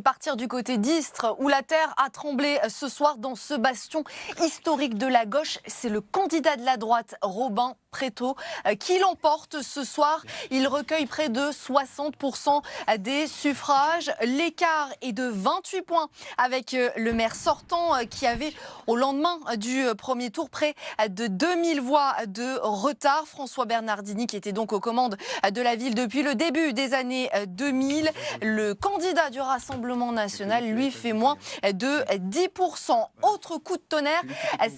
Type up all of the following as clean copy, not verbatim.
partir du côté d'Istres où la terre a tremblé ce soir dans ce bastion historique de la gauche. C'est le candidat de la droite, Robin Prétot, qui l'emporte ce soir. Il recueille près de 60% des suffrages. L'écart est de 28 points avec le maire sortant qui avait au lendemain du premier tour près de 2000 voix de retard. François Bernardini qui était donc aux commandes de la ville depuis le début des années 2000. Le candidat du Rassemblement national lui fait moins de 10%. Autre coup de tonnerre,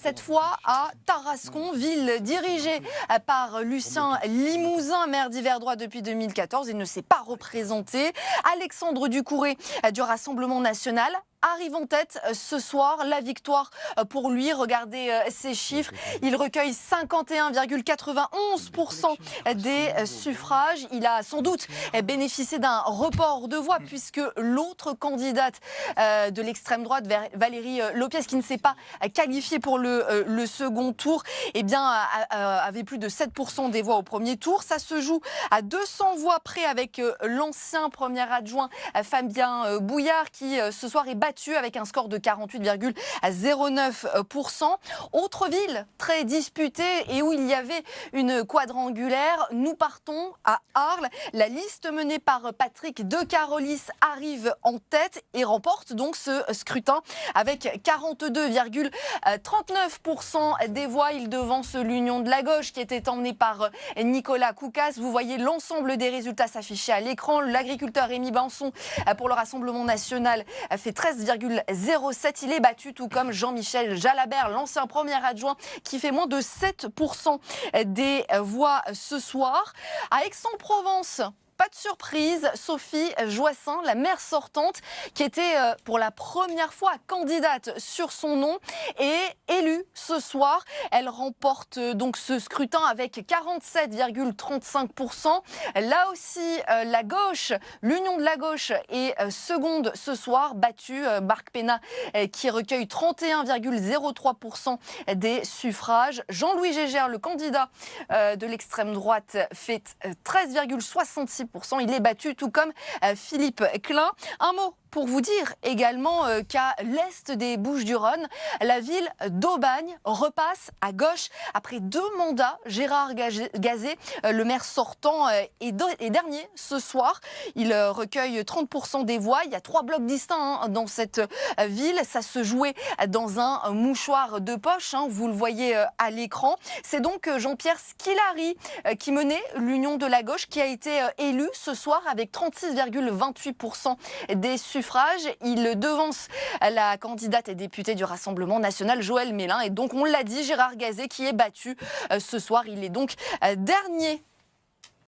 cette fois à Tarascon, ville dirigée par Lucien Limousin, maire d'Yverdroit depuis 2014. Il ne s'est pas représenté. Alexandre Ducouré du Rassemblement national arrive en tête ce soir. La victoire pour lui, regardez ces chiffres. Il recueille 51,91% des suffrages. Il a sans doute bénéficié d'un report de voix puisque l'autre candidate de l'extrême droite, Valérie Lopez, qui ne s'est pas qualifiée pour le second tour, eh bien, avait plus de 7% des voix au premier tour. Ça se joue à 200 voix près avec l'ancien premier adjoint Fabien Bouillard qui ce soir est battu avec un score de 48,09%. Autre ville très disputée et où il y avait une quadrangulaire, nous partons à Arles. La liste menée par Patrick de Carolis arrive en tête et remporte donc ce scrutin avec 42,39% des voix. Il devance l'Union de la gauche qui était emmenée par Nicolas Koukas. Vous voyez l'ensemble des résultats s'afficher à l'écran. L'agriculteur Rémi Banson pour le Rassemblement national fait 13,07. Il est battu tout comme Jean-Michel Jalabert, l'ancien premier adjoint, qui fait moins de 7% des voix ce soir. À Aix-en-Provence, pas de surprise, Sophie Joissaint, la maire sortante, qui était pour la première fois candidate sur son nom, est élue ce soir. Elle remporte donc ce scrutin avec 47,35%. Là aussi, la gauche, l'Union de la gauche est seconde ce soir, battue Marc Pénat qui recueille 31,03% des suffrages. Jean-Louis Gégère, le candidat de l'extrême droite, fait 13,66%. Il est battu tout comme Philippe Klein. Un mot pour vous dire également qu'à l'est des Bouches-du-Rhône, la ville d'Aubagne repasse à gauche après 2 mandats. Gérard Gazet, le maire sortant, est dernier ce soir. Il recueille 30% des voix. Il y a 3 blocs distincts dans cette ville. Ça se jouait dans un mouchoir de poche. Vous le voyez à l'écran. C'est donc Jean-Pierre Squillari qui menait l'Union de la gauche qui a été élu ce soir avec 36,28% des suffrages. Il devance la candidate et députée du Rassemblement national, Joëlle Mélin. Et donc, on l'a dit, Gérard Gazet qui est battu ce soir. Il est donc dernier